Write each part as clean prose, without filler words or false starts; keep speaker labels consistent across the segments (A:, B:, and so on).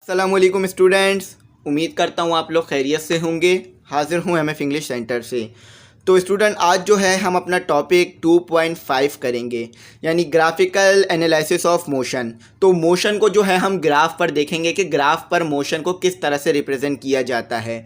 A: अस्सलामुअलैकुम स्टूडेंट्स, उम्मीद करता हूँ आप लोग खैरियत से होंगे। हाज़िर हूँ एमएफ इंग्लिश सेंटर से। तो स्टूडेंट, आज जो है हम अपना टॉपिक 2.5 करेंगे, यानी ग्राफिकल एनालिसिस ऑफ मोशन। तो मोशन को जो है हम ग्राफ पर देखेंगे कि ग्राफ पर मोशन को किस तरह से रिप्रेजेंट किया जाता है।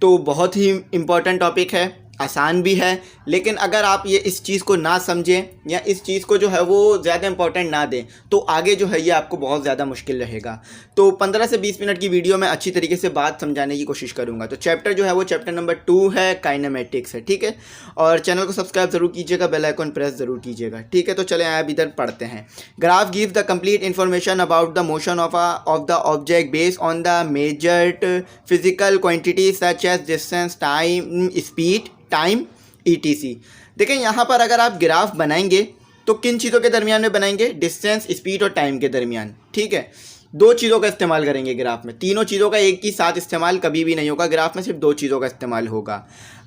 A: तो बहुत ही इम्पॉर्टेंट टॉपिक है, आसान भी है, लेकिन अगर आप ये इस चीज़ को ना समझें या इस चीज़ को जो है वो ज़्यादा इंपॉर्टेंट ना दें तो आगे जो है ये आपको बहुत ज़्यादा मुश्किल रहेगा। तो 15 से 20 मिनट की वीडियो में अच्छी तरीके से बात समझाने की कोशिश करूँगा। तो चैप्टर जो है वो चैप्टर नंबर 2 है, काइनेमेटिक्स है, ठीक है। और चैनल को सब्सक्राइब ज़रूर कीजिएगा, बेल आइकन प्रेस ज़रूर कीजिएगा, ठीक है। तो चले आप इधर पढ़ते हैं। Graph give the complete information about the motion of the object based on the measured physical quantity such as distance, time, speed, time, ETC। देखें यहाँ पर अगर आप ग्राफ बनाएंगे तो किन चीज़ों के दरमियान में बनाएंगे? डिस्टेंस, स्पीड और टाइम के दरमियान, ठीक है। दो चीज़ों का इस्तेमाल करेंगे ग्राफ में, तीनों चीज़ों का एक ही साथ इस्तेमाल कभी भी नहीं होगा। ग्राफ में सिर्फ दो चीज़ों का इस्तेमाल होगा।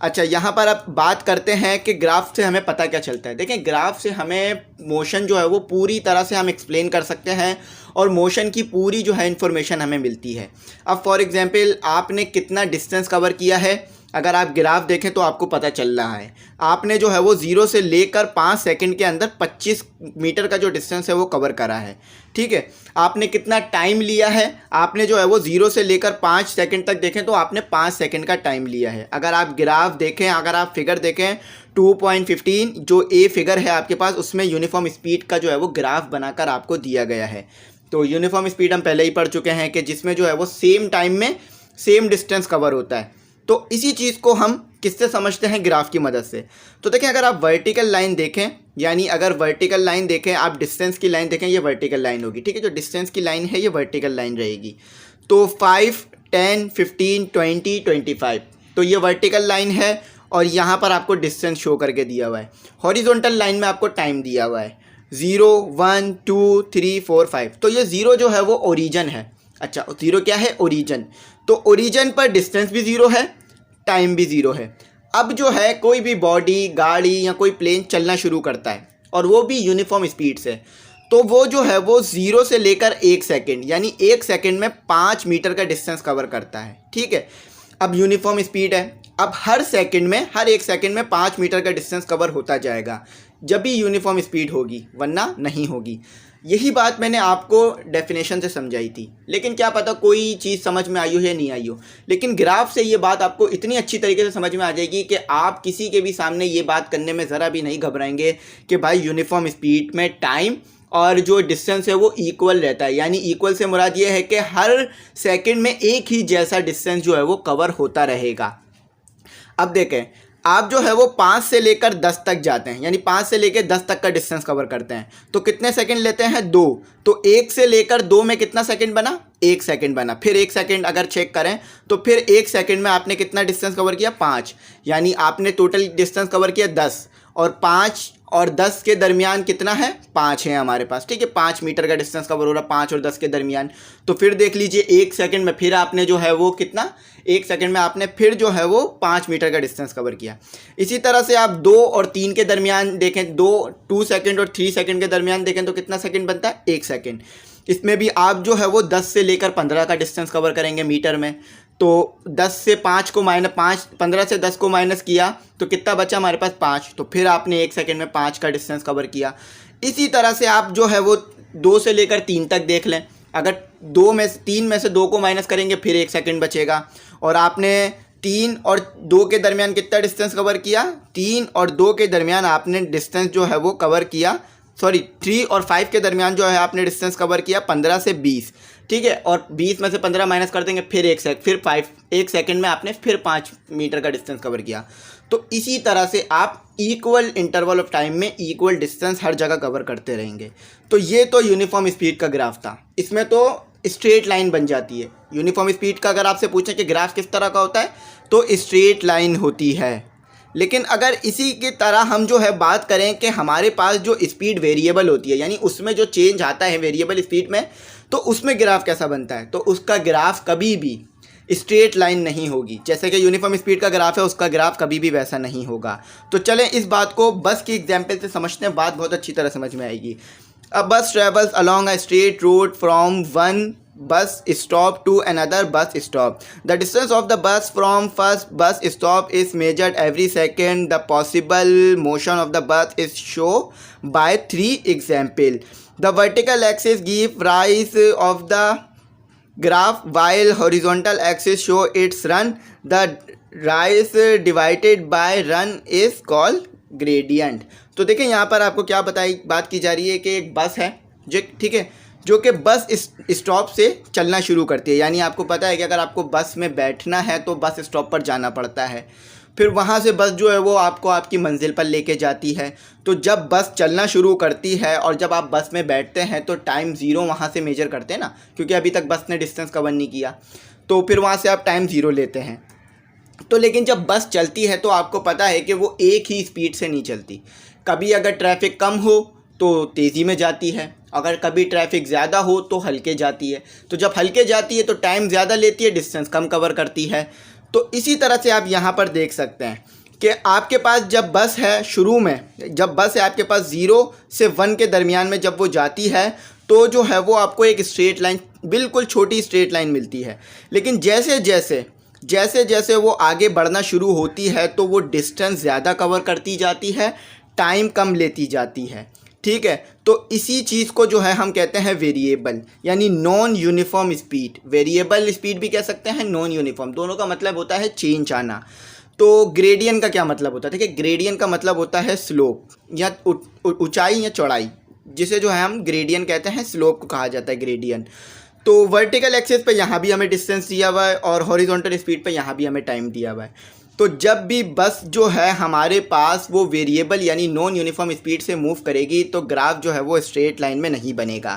A: अच्छा, यहाँ पर अब बात करते हैं कि ग्राफ से हमें पता क्या चलता है। देखें, ग्राफ से हमें मोशन जो है वो पूरी तरह से हम एक्सप्लेन कर सकते हैं और मोशन की पूरी जो है इन्फॉर्मेशन हमें मिलती है। अब फॉर एग्जांपल आपने कितना डिस्टेंस कवर किया है, अगर आप ग्राफ देखें तो आपको पता चल रहा है आपने जो है वो 0 से लेकर 5 सेकंड के अंदर 25 मीटर का जो डिस्टेंस है वो कवर करा है, ठीक है। आपने कितना टाइम लिया है, आपने जो है वो 0 से लेकर 5 सेकंड तक देखें तो आपने 5 सेकंड का टाइम लिया है। अगर आप ग्राफ देखें, अगर आप फिगर देखें 2.15 जो ए फिगर है आपके पास, उसमें यूनिफॉर्म स्पीड का जो है वो ग्राफ बनाकर आपको दिया गया है। तो यूनिफॉर्म स्पीड हम पहले ही पढ़ चुके हैं कि जिसमें जो है वो सेम टाइम में सेम डिस्टेंस कवर होता है। तो इसी चीज़ को हम किससे समझते हैं? ग्राफ की मदद से। तो देखें, अगर आप वर्टिकल लाइन देखें, यानी अगर वर्टिकल लाइन देखें, आप डिस्टेंस की लाइन देखें, ये वर्टिकल लाइन होगी, ठीक है। जो डिस्टेंस की लाइन है ये वर्टिकल लाइन रहेगी। तो 5, 10, 15, 20, 25, तो ये वर्टिकल लाइन है और यहाँ पर आपको डिस्टेंस शो करके दिया हुआ है। हॉरिजॉन्टल लाइन में आपको टाइम दिया हुआ है 0, 1, 2, 3, 4, 5। तो ये 0 जो है वो ओरिजिन है। अच्छा, 0 क्या है? ओरिजिन। तो ओरिजिन पर डिस्टेंस भी 0 है, टाइम भी 0 है। अब जो है कोई भी बॉडी, गाड़ी या कोई प्लेन चलना शुरू करता है और वो भी यूनिफॉर्म स्पीड से, तो वो जो है वो 0 से लेकर 1 सेकेंड, यानी 1 सेकेंड में 5 मीटर का डिस्टेंस कवर करता है, ठीक है। अब यूनिफॉर्म स्पीड है, अब हर सेकंड में, हर 1 सेकंड में 5 मीटर का डिस्टेंस कवर होता जाएगा जब भी यूनिफॉर्म स्पीड होगी, वरना नहीं होगी। यही बात मैंने आपको डेफिनेशन से समझाई थी, लेकिन क्या पता कोई चीज़ समझ में आई हो या नहीं आई हो। लेकिन ग्राफ से ये बात आपको इतनी अच्छी तरीके से समझ में आ जाएगी कि आप किसी के भी सामने ये बात करने में ज़रा भी नहीं घबराएंगे कि भाई यूनिफॉर्म स्पीड में टाइम और जो डिस्टेंस है वो इक्वल रहता है। यानी इक्वल से मुराद ये है कि हर सेकंड में एक ही जैसा डिस्टेंस जो है वो कवर होता रहेगा। अब देखें, आप जो है वो 5 से लेकर 10 तक जाते हैं, यानी 5 से लेकर 10 तक का डिस्टेंस कवर करते हैं, तो कितने सेकंड लेते हैं? 2। तो 1 से लेकर 2 में कितना सेकंड बना? 1 सेकंड बना। फिर 1 सेकंड अगर चेक करें तो फिर 1 सेकंड में आपने कितना डिस्टेंस कवर किया? 5। यानी आपने टोटल डिस्टेंस कवर किया 10, और 5 और 10 के दरमियान कितना है? 5 है हमारे पास, ठीक है। 5 मीटर का डिस्टेंस कवर हो रहा है 5 और 10 के दरमियान। तो फिर देख लीजिए 1 सेकंड में फिर आपने जो है वो कितना, 1 सेकंड में आपने फिर जो है वो 5 मीटर का डिस्टेंस कवर किया। इसी तरह से आप 2 और 3 के दरमियान देखें, 2 सेकंड और 3 सेकंड के दरमियान देखें तो कितना सेकंड बनता है? 1 सेकंड। इसमें भी आप जो है वो 10 से लेकर 15 का डिस्टेंस कवर करेंगे मीटर में। तो 10 से 5 को माइनस 5, 15 से 10 को माइनस किया तो कितना बचा हमारे पास? 5। तो फिर आपने 1 सेकंड में 5 का डिस्टेंस कवर किया। इसी तरह से आप जो है वो 2 से लेकर 3 तक देख लें, अगर 3 में से 2 को माइनस करेंगे फिर 1 सेकंड बचेगा। और आपने 3 और 2 के दरमियान कितना डिस्टेंस कवर किया? 3 और 2 के दरमियान आपने डिस्टेंस जो है वो कवर किया, 3 और 5 के दरमियान जो है आपने डिस्टेंस कवर किया 15 से 20, ठीक है। और 20 में से 15 माइनस कर देंगे फिर 1 सेकंड में आपने फिर 5 मीटर का डिस्टेंस कवर किया। तो इसी तरह से आप इक्वल इंटरवल ऑफ टाइम में इक्वल डिस्टेंस हर जगह कवर करते रहेंगे। तो ये तो यूनिफॉर्म स्पीड का ग्राफ था। इसमें तो स्ट्रेट लाइन बन जाती है। यूनिफॉर्म स्पीड का अगर आपसे पूछें कि ग्राफ किस तरह का होता है तो स्ट्रेट लाइन होती है। लेकिन अगर इसी की तरह हम जो है बात करें कि हमारे पास जो स्पीड वेरिएबल होती है, यानी उसमें जो चेंज आता है वेरिएबल स्पीड में, तो उसमें ग्राफ कैसा बनता है? तो उसका ग्राफ कभी भी स्ट्रेट लाइन नहीं होगी। जैसे कि यूनिफॉर्म स्पीड का ग्राफ है, उसका ग्राफ कभी भी वैसा नहीं होगा। तो चलें इस बात को बस की एग्जाम्पल से समझते हैं, बात बहुत अच्छी तरह समझ में आएगी। A bus travels along a straight road from one bus stop to another bus stop. The distance of the bus from first bus stop is measured every second. The possible motion of the bus is shown by 3 example. The vertical axis give rise of the graph while horizontal axis show its run. The rise divided by run is called gradient. तो देखें यहाँ पर आपको क्या बात की जा रही है कि एक बस है जो, ठीक है, जो कि बस स्टॉप से चलना शुरू करती है। यानी आपको पता है कि अगर आपको बस में बैठना है तो बस स्टॉप पर जाना पड़ता है, फिर वहाँ से बस जो है वो आपको आपकी मंजिल पर लेके जाती है। तो जब बस चलना शुरू करती है और जब आप बस में बैठते हैं तो टाइम ज़ीरो वहाँ से मेजर करते हैं ना, क्योंकि अभी तक बस ने डिस्टेंस कवर नहीं किया, तो फिर वहाँ से आप टाइम ज़ीरो लेते हैं। तो लेकिन जब बस चलती है तो आपको पता है कि वो एक ही स्पीड से नहीं चलती। कभी अगर ट्रैफिक कम हो तो तेज़ी में जाती है, अगर कभी ट्रैफिक ज़्यादा हो तो हल्के जाती है। तो जब हल्के जाती है तो टाइम ज़्यादा लेती है, डिस्टेंस कम कवर करती है। तो इसी तरह से आप यहाँ पर देख सकते हैं कि आपके पास जब बस है, शुरू में जब बस है आपके पास 0 से 1 के दरमियान में जब वो जाती है तो जो है वो आपको एक स्ट्रेट लाइन, बिल्कुल छोटी स्ट्रेट लाइन मिलती है। लेकिन जैसे जैसे वो आगे बढ़ना शुरू होती है तो वो डिस्टेंस ज़्यादा कवर करती जाती है, टाइम कम लेती जाती है, ठीक है। तो इसी चीज़ को जो है हम कहते हैं वेरिएबल, यानी non uniform speed. Variable speed भी कह सकते हैं, नॉन यूनिफॉर्म, दोनों का मतलब होता है चेंज आना। तो ग्रेडियंट का क्या मतलब होता है? ठीक है, ग्रेडियंट का मतलब होता है स्लोप या ऊंचाई या चौड़ाई, जिसे जो है हम ग्रेडियंट कहते हैं, स्लोप को कहा जाता है ग्रेडियंट। तो वर्टिकल एक्सिस पे यहाँ भी हमें डिस्टेंस दिया हुआ है और हॉरिजॉन्टल स्पीड पे यहाँ भी हमें टाइम दिया हुआ है। तो जब भी बस जो है हमारे पास वो वेरिएबल यानी नॉन यूनिफॉर्म स्पीड से मूव करेगी तो ग्राफ जो है वो स्ट्रेट लाइन में नहीं बनेगा।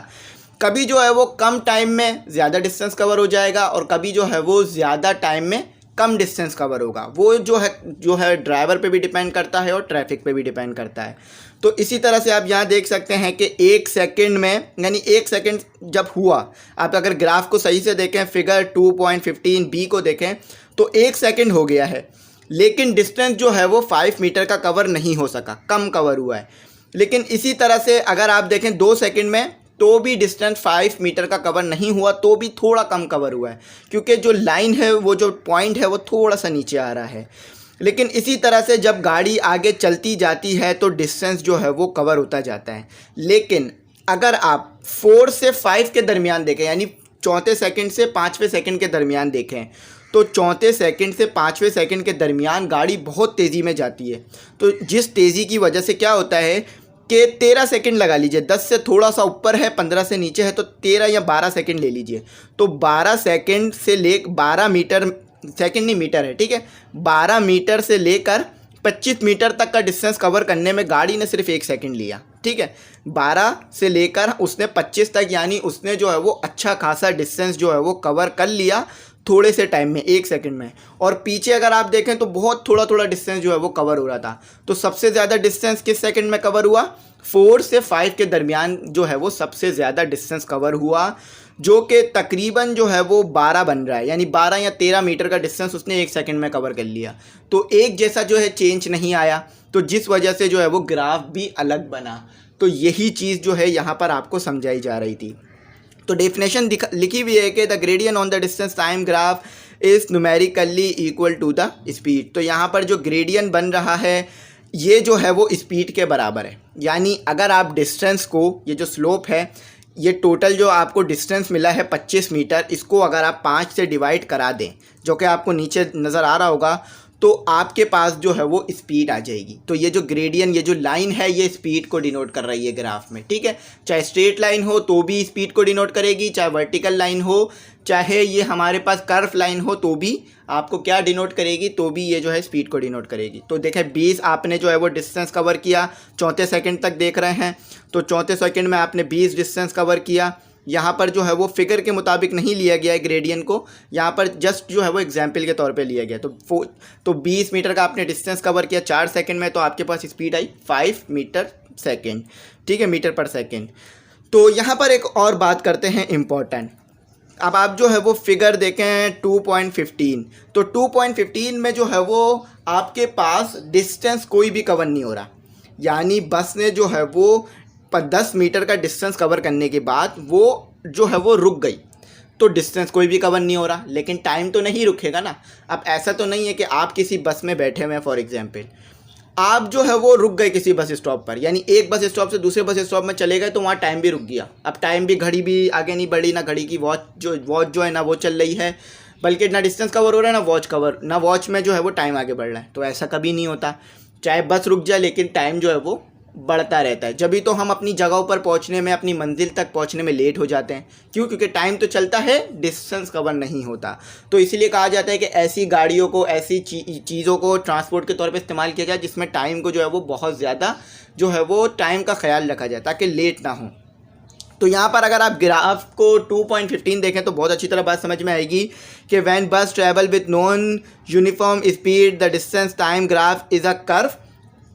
A: कभी जो है वो कम टाइम में ज़्यादा डिस्टेंस कवर हो जाएगा और कभी जो है वो ज़्यादा टाइम में कम डिस्टेंस कवर होगा। वो जो है ड्राइवर पे भी डिपेंड करता है और ट्रैफिक पे भी डिपेंड करता है। तो इसी तरह से आप यहाँ देख सकते हैं कि 1 सेकंड में, यानी 1 सेकंड जब हुआ, आप अगर ग्राफ को सही से देखें, फिगर 2.15 बी को देखें तो 1 सेकंड हो गया है, लेकिन डिस्टेंस जो है वो 5 मीटर का कवर नहीं हो सका, कम कवर हुआ है। लेकिन इसी तरह से अगर आप देखें 2 सेकंड में तो भी डिस्टेंस 5 मीटर का कवर नहीं हुआ, तो भी थोड़ा कम कवर हुआ है, क्योंकि जो लाइन है, वो जो पॉइंट है वो थोड़ा सा नीचे आ रहा है। लेकिन इसी तरह से जब गाड़ी आगे चलती जाती है तो डिस्टेंस जो है वो कवर होता जाता है। लेकिन अगर आप 4 से 5 के दरमियान देखें, यानी 4वें सेकंड से 5वें सेकंड के दरमियान देखें, तो 4वें सेकंड से 5वें सेकंड के दरमियान गाड़ी बहुत तेज़ी में जाती है। तो जिस तेज़ी की वजह से क्या होता है कि 13 सेकंड लगा लीजिए, 10 से थोड़ा सा ऊपर है, 15 से नीचे है, तो 13 या 12 सेकंड ले लीजिए। तो 12 सेकंड से 12 मीटर, सेकंड नहीं मीटर है, ठीक है, 12 मीटर से लेकर 25 मीटर तक का डिस्टेंस कवर करने में गाड़ी ने सिर्फ 1 सेकंड लिया, ठीक है। 12 से लेकर उसने 25 तक, यानी उसने जो है वो अच्छा खासा डिस्टेंस जो है वो कवर कर लिया थोड़े से टाइम में, 1 सेकंड में। और पीछे अगर आप देखें तो बहुत थोड़ा डिस्टेंस जो है वो कवर हो रहा था। तो सबसे ज़्यादा डिस्टेंस किस सेकंड में कवर हुआ? 4 से 5 के दरमियान जो है वो सबसे ज़्यादा डिस्टेंस कवर हुआ, जो कि तकरीबन जो है वो 12 बन रहा है, यानी 12 या 13 मीटर का डिस्टेंस उसने 1 सेकंड में कवर कर लिया। तो एक जैसा जो है चेंज नहीं आया, तो जिस वजह से जो है वो ग्राफ भी अलग बना। तो यही चीज़ जो है यहाँ पर आपको समझाई जा रही थी। तो डेफिनेशन लिखी हुई है कि the gradient on the distance time graph is numerically equal to the speed. तो यहाँ पर जो ग्रेडियंट बन रहा है ये जो है वो स्पीड के बराबर है। यानी अगर आप डिस्टेंस को, ये जो स्लोप है, ये टोटल जो आपको डिस्टेंस मिला है 25 मीटर, इसको अगर आप 5 से डिवाइड करा दें, जो कि आपको नीचे नज़र आ रहा होगा, तो आपके पास जो है वो स्पीड आ जाएगी। तो ये जो ग्रेडियंट, ये जो लाइन है, ये स्पीड को डिनोट कर रही है ग्राफ में, ठीक है। चाहे स्ट्रेट लाइन हो तो भी स्पीड को डिनोट करेगी, चाहे वर्टिकल लाइन हो, चाहे ये हमारे पास कर्व लाइन हो, तो भी आपको क्या डिनोट करेगी? तो भी ये जो है स्पीड को डिनोट करेगी। तो देखें 20 आपने जो है वो डिस्टेंस कवर किया, 4वें सेकंड तक देख रहे हैं, तो 4वें सेकंड में आपने 20 डिस्टेंस कवर किया। यहाँ पर जो है वो फिगर के मुताबिक नहीं लिया गया है ग्रेडियंट को, यहाँ पर जस्ट जो है वो एग्जाम्पल के तौर पे लिया गया। तो 20 मीटर का आपने डिस्टेंस कवर किया 4 सेकंड में, तो आपके पास स्पीड आई 5 मीटर सेकंड, ठीक है, मीटर पर सेकंड। तो यहाँ पर एक और बात करते हैं इम्पोर्टेंट। अब आप जो है वो फिगर देखें 2.15, तो 2.15 में जो है वो आपके पास डिस्टेंस कोई भी कवर नहीं हो रहा, यानी बस ने जो है वो 10 मीटर का डिस्टेंस कवर करने के बाद वो जो है वो रुक गई। तो डिस्टेंस कोई भी कवर नहीं हो रहा, लेकिन टाइम तो नहीं रुकेगा ना। अब ऐसा तो नहीं है कि आप किसी बस में बैठे हुए हैं, फॉर एग्जांपल आप जो है वो रुक गए किसी बस स्टॉप पर, यानी एक बस स्टॉप से दूसरे बस स्टॉप में चले गए तो वहाँ टाइम भी रुक गया। अब टाइम भी, घड़ी भी आगे नहीं बढ़ी, ना घड़ी की वॉच जो है ना वो चल रही है, बल्कि ना डिस्टेंस कवर हो रहा है ना वॉच में जो है वो टाइम आगे बढ़ रहा है। तो ऐसा कभी नहीं होता, चाहे बस रुक जाए लेकिन टाइम जो है वो बढ़ता रहता है। जब भी तो हम अपनी जगहों पर पहुंचने में, अपनी मंजिल तक पहुंचने में लेट हो जाते हैं। क्यों? क्योंकि टाइम तो चलता है, डिस्टेंस कवर नहीं होता। तो इसीलिए कहा जाता है कि ऐसी गाड़ियों को, ऐसी चीज़ों को ट्रांसपोर्ट के तौर पे इस्तेमाल किया जाए जिसमें टाइम को जो है वो बहुत ज़्यादा जो है वो टाइम का ख्याल रखा जाए ताकि लेट ना हो। तो यहाँ पर अगर आप ग्राफ को 2.15 देखें तो बहुत अच्छी तरह बात समझ में आएगी कि when bus travel with non uniform speed the distance time graph is a curve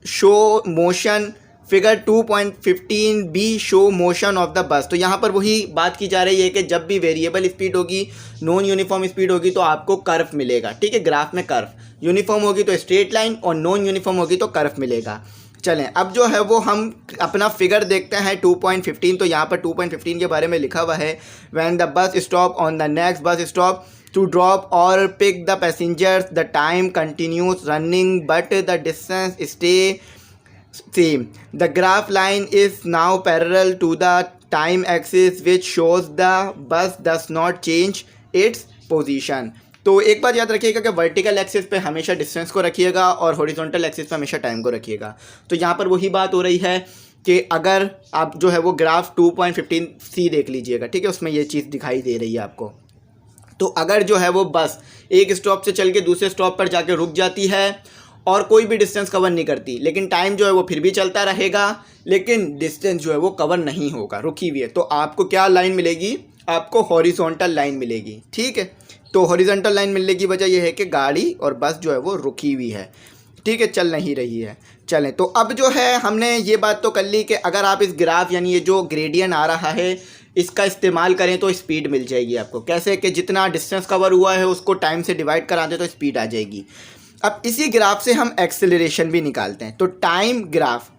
A: show motion figure 2.15 B show motion of the bus. तो यहाँ पर वही बात की जा रही है कि जब भी वेरिएबल स्पीड होगी, नॉन यूनिफॉर्म स्पीड होगी तो आपको कर्व मिलेगा। ठीक है, ग्राफ में कर्व यूनिफॉर्म होगी तो स्ट्रेट लाइन और नॉन यूनिफॉर्म होगी तो कर्व मिलेगा। चलें, अब जो है वो हम अपना फिगर देखते हैं 2.15। तो यहाँ पर 2.15 के बारे में लिखा हुआ है when the bus stop on the next bus stop to drop और pick the passengers the time continues running but the distance stay same. The graph line is now parallel to the time axis which shows the bus does not change its position. तो एक बात याद रखिएगा कि vertical axis पे हमेशा distance को रखिएगा और हॉरिजॉन्टल एक्सिस पे हमेशा टाइम को रखिएगा। तो यहाँ पर वही बात हो रही है कि अगर आप जो है वो ग्राफ 2.15 सी देख लीजिएगा, ठीक है, उसमें ये चीज़ दिखाई दे रही है आपको। तो अगर जो है वो बस एक स्टॉप से चल के दूसरे स्टॉप पर जाके रुक जाती है और कोई भी डिस्टेंस कवर नहीं करती, लेकिन टाइम जो है वो फिर भी चलता रहेगा, लेकिन डिस्टेंस जो है वो कवर नहीं होगा, रुकी हुई है, तो आपको क्या लाइन मिलेगी? आपको हॉरिजॉन्टल लाइन मिलेगी। ठीक है, तो हॉरिजॉन्टल लाइन मिलने की वजह यह है कि गाड़ी और बस जो है वो रुकी हुई है, ठीक है, चल नहीं रही है। चलें, तो अब जो है हमने ये बात तो कर ली कि अगर आप इस ग्राफ यानी ये जो ग्रेडियंट आ रहा है इसका इस्तेमाल करें तो स्पीड मिल जाएगी आपको। कैसे? कि जितना डिस्टेंस कवर हुआ है उसको टाइम से डिवाइड करा दें तो स्पीड आ जाएगी। अब इसी ग्राफ से हम एक्सेलरेशन भी निकालते हैं। तो time graph,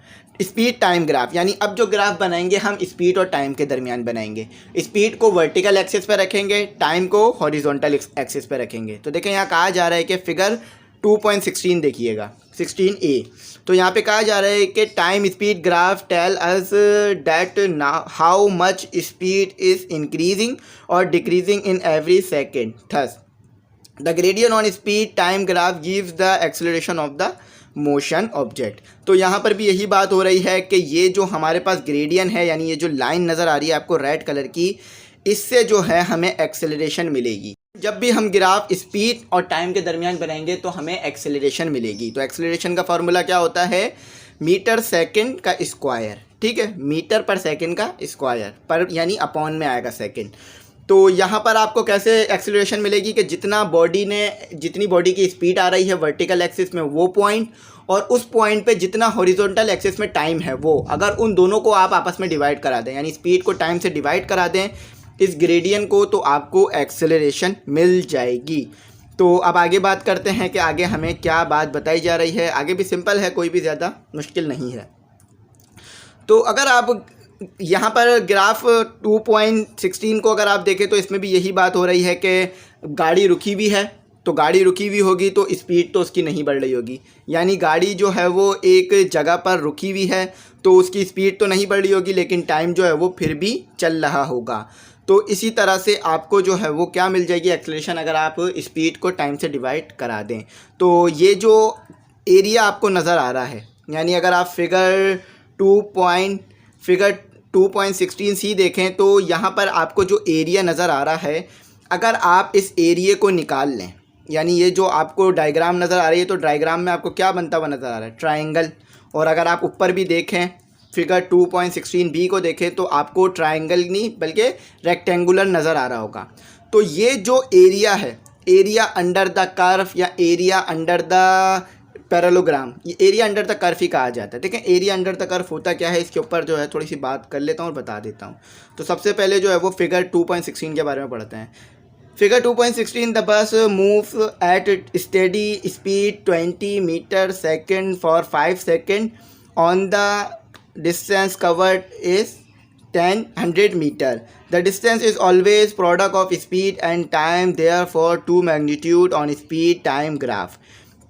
A: speed time graph, यानी अब जो ग्राफ बनाएंगे हम स्पीड और टाइम के दरमियान बनाएंगे। स्पीड को वर्टिकल एक्सिस पर रखेंगे, टाइम को हॉरिजॉन्टल एक्सिस पर रखेंगे। तो देखें यहाँ कहा जा रहा है कि फिगर 2.16 देखिएगा, 16A। तो यहाँ पे कहा जा रहा है कि time speed graph tell us that how much speed is increasing और decreasing in every second. Thus the gradient on speed time graph gives the acceleration of the motion object. तो यहाँ पर भी यही बात हो रही है कि ये जो हमारे पास ग्रेडियंट है, यानी ये जो लाइन नज़र आ रही है आपको रेड कलर की, इससे जो है हमें एक्सेलरेशन मिलेगी। जब भी हम ग्राफ स्पीड और टाइम के दरमियान बनाएंगे तो हमें एक्सेलरेशन मिलेगी। तो एक्सेलरेशन का फार्मूला क्या होता है? मीटर सेकंड का स्क्वायर। ठीक है, मीटर पर सेकंड का स्क्वायर पर, यानी अपॉन में आएगा सेकंड। तो यहाँ पर आपको कैसे एक्सेलरेशन मिलेगी कि जितनी बॉडी की स्पीड आ रही है वर्टिकल एक्सिस में वो पॉइंट, और उस पॉइंट पे जितना हॉरिजॉन्टल एक्सिस में टाइम है वो, अगर उन दोनों को आप आपस में डिवाइड करा दें, यानी स्पीड को टाइम से डिवाइड करा दें इस ग्रेडियंट को, तो आपको एक्सेलरेशन मिल जाएगी। तो अब आगे बात करते हैं कि आगे हमें क्या बात बताई जा रही है। आगे भी सिंपल है, कोई भी ज़्यादा मुश्किल नहीं है। तो अगर आप यहाँ पर ग्राफ 2.16 को अगर आप देखें तो इसमें भी यही बात हो रही है कि गाड़ी रुकी हुई है, तो गाड़ी रुकी हुई होगी तो स्पीड तो उसकी नहीं बढ़ रही होगी, यानी गाड़ी जो है वो एक जगह पर रुकी हुई है तो उसकी स्पीड तो नहीं बढ़ रही होगी, लेकिन टाइम जो है वो फिर भी चल रहा होगा। तो इसी तरह से आपको जो है वो क्या मिल जाएगी? एक्सेलरेशन, अगर आप स्पीड को टाइम से डिवाइड करा दें। तो ये जो एरिया आपको नज़र आ रहा है, यानी अगर आप फिगर 2.16C देखें तो यहाँ पर आपको जो एरिया नज़र आ रहा है, अगर आप इस एरिया को निकाल लें, यानी ये जो आपको डायग्राम नज़र आ रही है, तो डायग्राम में आपको क्या बनता हुआ नज़र आ रहा है? ट्रायंगल। और अगर आप ऊपर भी देखें फिगर 2.16B को देखें तो आपको ट्रायंगल नहीं बल्कि रेक्टेंगुलर नज़र आ रहा होगा। तो ये जो एरिया है, एरिया अंडर द कर्व या एरिया अंडर द पैरेललोग्राम, ये एरिया अंडर द कर्व ही कहा जाता है। ठीक है, एरिया अंडर द कर्व होता क्या है, इसके ऊपर जो है थोड़ी सी बात कर लेता हूँ और बता देता हूँ। तो सबसे पहले जो है वो फिगर 2.16 के बारे में पढ़ते हैं। Figure 2.16 the bus moves at steady speed 20 metre second for 5 second on the distance covered is 100 metre. The distance is always product of speed and time, therefore to magnitude on speed time graph.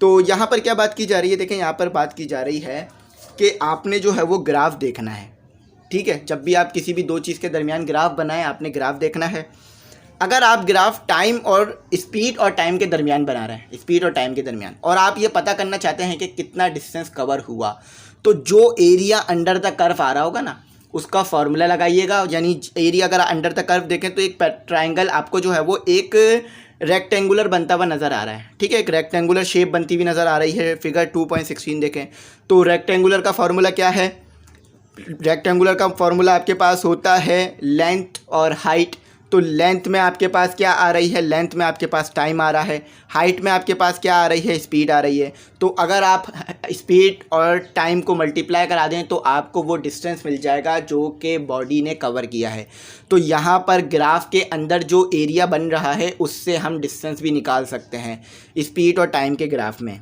A: तो यहाँ पर क्या बात की जा रही है, देखें यहाँ पर बात की जा रही है कि आपने जो है वो ग्राफ देखना है, ठीक है। जब भी आप किसी भी दो चीज़ के दरमियान ग्राफ बनाएं, आपने ग्राफ देखना है। अगर आप ग्राफ टाइम और स्पीड और टाइम के दरमियान बना रहे हैं, स्पीड और टाइम के दरमियान, और आप ये पता करना चाहते हैं कि कितना डिस्टेंस कवर हुआ, तो जो एरिया अंडर द कर्व आ रहा होगा ना, उसका फॉर्मूला लगाइएगा। यानी एरिया अगर अंडर द कर्व देखें तो एक ट्राइंगल आपको जो है वो एक रेक्टेंगुलर बनता हुआ नज़र आ रहा है, ठीक है। एक रेक्टेंगुलर शेप बनती हुई नज़र आ रही है। फिगर 2.16 देखें तो रेक्टेंगुलर का फॉर्मूला क्या है? रेक्टेंगुलर का फॉर्मूला आपके पास होता है लेंथ और हाइट। तो लेंथ में आपके पास क्या आ रही है? लेंथ में आपके पास टाइम आ रहा है। हाइट में आपके पास क्या आ रही है? स्पीड आ रही है। तो अगर आप स्पीड और टाइम को मल्टीप्लाई करा दें तो आपको वो डिस्टेंस मिल जाएगा जो कि बॉडी ने कवर किया है। तो यहाँ पर ग्राफ के अंदर जो एरिया बन रहा है उससे हम डिस्टेंस भी निकाल सकते हैं स्पीड और टाइम के ग्राफ में।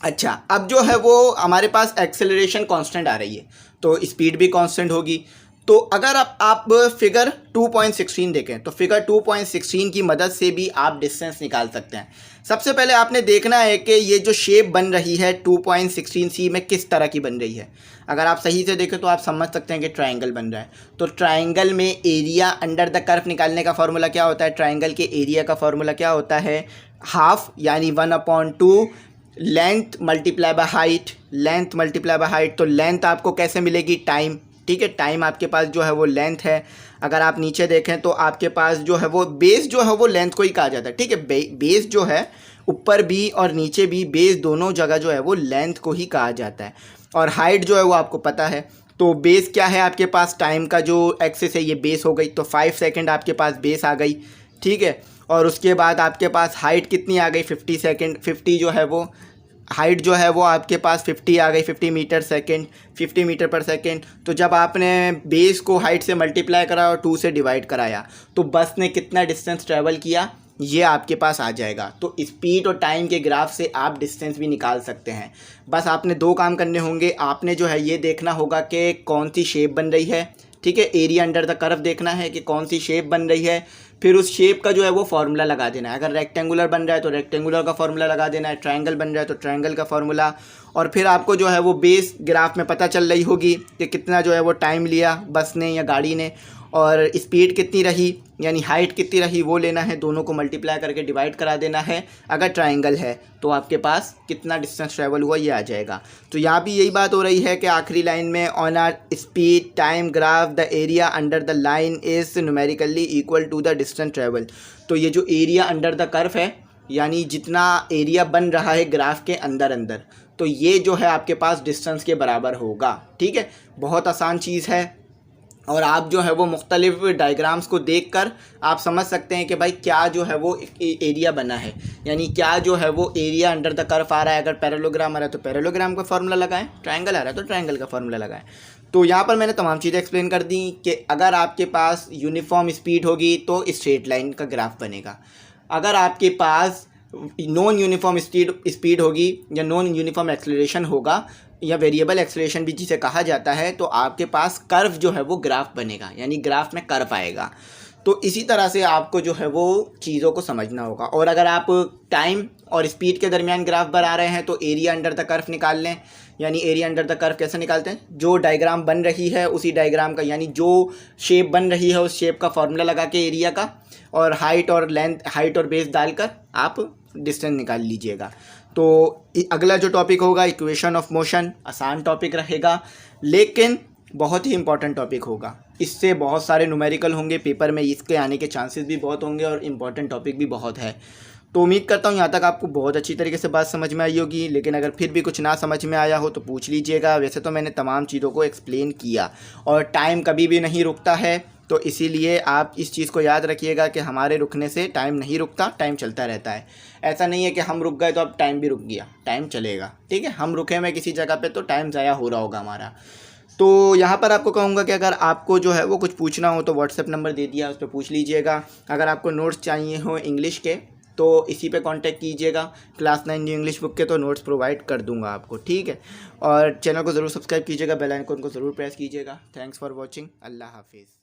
A: अच्छा, अब जो है वो हमारे पास एक्सेलरेशन कांस्टेंट आ रही है, तो स्पीड भी कांस्टेंट होगी। तो अगर आप फिगर 2.16 देखें तो फिगर 2.16 की मदद से भी आप डिस्टेंस निकाल सकते हैं। सबसे पहले आपने देखना है कि ये जो शेप बन रही है 2.16C में किस तरह की बन रही है। अगर आप सही से देखें तो आप समझ सकते हैं कि ट्रायंगल बन रहा है। तो ट्रायंगल में एरिया अंडर द कर्व निकालने का फॉर्मूला क्या होता है? ट्रायंगल के एरिया का फॉर्मूला क्या होता है? हाफ, यानी 1/2 length multiply by height, length multiply by height. तो लेंथ आपको कैसे मिलेगी? टाइम, ठीक है। टाइम आपके पास जो है वो लेंथ है। अगर आप नीचे देखें तो आपके पास जो है वो बेस जो है वो लेंथ को ही कहा जाता है, ठीक है। बेस जो है ऊपर भी और नीचे भी, बेस दोनों जगह जो है वो लेंथ को ही कहा जाता है। और हाइट जो है वो आपको पता है। तो बेस क्या है आपके पास? टाइम का जो एक्सिस है ये बेस हो गई, तो 5 सेकेंड आपके पास बेस आ गई, ठीक है। और उसके बाद आपके पास हाइट कितनी आ गई? 50 सेकेंड। 50 जो है वो हाइट जो है वो आपके पास 50 आ गई, 50 मीटर सेकेंड, 50 मीटर पर सेकेंड। तो जब आपने बेस को हाइट से मल्टीप्लाई करा और 2 से डिवाइड कराया तो बस ने कितना डिस्टेंस ट्रैवल किया ये आपके पास आ जाएगा। तो स्पीड और टाइम के ग्राफ से आप डिस्टेंस भी निकाल सकते हैं। बस आपने दो काम करने होंगे। आपने जो है ये देखना होगा कि कौन सी शेप बन रही है, ठीक है। एरिया अंडर द कर्व देखना है कि कौन सी शेप बन रही है, फिर उस शेप का जो है वो फार्मूला लगा देना है। अगर रेक्टेंगुलर बन रहा है तो रेक्टेंगुलर का फार्मूला लगा देना है, ट्रायंगल बन रहा है तो ट्रायंगल का फार्मूला। और फिर आपको जो है वो बेस ग्राफ में पता चल रही होगी कि कितना जो है वो टाइम लिया बस ने या गाड़ी ने, और स्पीड कितनी रही यानी हाइट कितनी रही वो लेना है। दोनों को मल्टीप्लाई करके डिवाइड करा देना है। अगर ट्रायंगल है तो आपके पास कितना डिस्टेंस ट्रैवल हुआ ये आ जाएगा। तो यहाँ भी यही बात हो रही है कि आखिरी लाइन में on our speed time graph the area under the line is numerically equal to the distance travel. तो ये जो एरिया अंडर द कर्व है यानी जितना एरिया बन रहा है ग्राफ के अंदर अंदर, तो ये जो है आपके पास डिस्टेंस के बराबर होगा, ठीक है। बहुत आसान चीज़ है। और आप जो है वो मुख्तलिफ डायग्राम्स को देखकर आप समझ सकते हैं कि भाई क्या जो है वो एरिया बना है, यानी क्या जो है वो एरिया अंडर द कर्व आ रहा है। अगर पैरेललोग्राम आ रहा है तो पैरेललोग्राम का फार्मूला लगाएं, ट्रायंगल आ रहा है तो ट्रायंगल का फार्मूला लगाएं। तो यहाँ पर मैंने तमाम चीज़ें एक्सप्लेन कर दी कि अगर आपके पास यूनिफॉर्म स्पीड होगी तो स्ट्रेट लाइन का ग्राफ बनेगा। अगर आपके पास नॉन यूनिफॉर्म स्पीड होगी या नॉन यूनिफॉर्म एक्सेलरेशन होगा या वेरिएबल एक्सेलरेशन भी जिसे कहा जाता है, तो आपके पास कर्व जो है वो ग्राफ बनेगा, यानी ग्राफ में कर्व आएगा। तो इसी तरह से आपको जो है वो चीज़ों को समझना होगा। और अगर आप टाइम और स्पीड के दरमियान ग्राफ बना रहे हैं तो एरिया अंडर द कर्व निकाल लें। यानी एरिया अंडर द कर्व कैसे निकालते हैं? जो डायग्राम बन रही है उसी डायग्राम का, यानी जो शेप बन रही है उस शेप का फॉर्मूला लगा के एरिया का, और हाइट और लेंथ, हाइट और बेस डालकर आप डिस्टेंस निकाल लीजिएगा। तो अगला जो टॉपिक होगा इक्वेशन ऑफ मोशन, आसान टॉपिक रहेगा लेकिन बहुत ही इंपॉर्टेंट टॉपिक होगा। इससे बहुत सारे न्यूमेरिकल होंगे पेपर में, इसके आने के चांसेस भी बहुत होंगे और इम्पॉर्टेंट टॉपिक भी बहुत है। तो उम्मीद करता हूँ यहाँ तक आपको बहुत अच्छी तरीके से बात समझ में आई होगी। लेकिन अगर फिर भी कुछ ना समझ में आया हो तो पूछ लीजिएगा। वैसे तो मैंने तमाम चीज़ों को एक्सप्लेन किया और टाइम कभी भी नहीं रुकता है, तो इसीलिए आप इस चीज़ को याद रखिएगा कि हमारे रुकने से टाइम नहीं रुकता, टाइम चलता रहता है। ऐसा नहीं है कि हम रुक गए तो अब टाइम भी रुक गया, टाइम चलेगा, ठीक है। हम रुके हुए किसी जगह पे तो टाइम ज़ाया हो रहा होगा हमारा। तो यहाँ पर आपको कहूँगा कि अगर आपको जो है वो कुछ पूछना हो तो व्हाट्सएप नंबर दे दिया, उस पर पूछ लीजिएगा। अगर आपको नोट्स चाहिए हो इंग्लिश के तो इसी पे कांटेक्ट कीजिएगा। क्लास 9 न्यू इंग्लिश बुक के तो नोट्स प्रोवाइड कर दूंगा आपको, ठीक है। और चैनल को ज़रूर सब्सक्राइब कीजिएगा, बेल आइकन को ज़रूर प्रेस कीजिएगा। Thanks for watching. अल्लाह हाफिज़।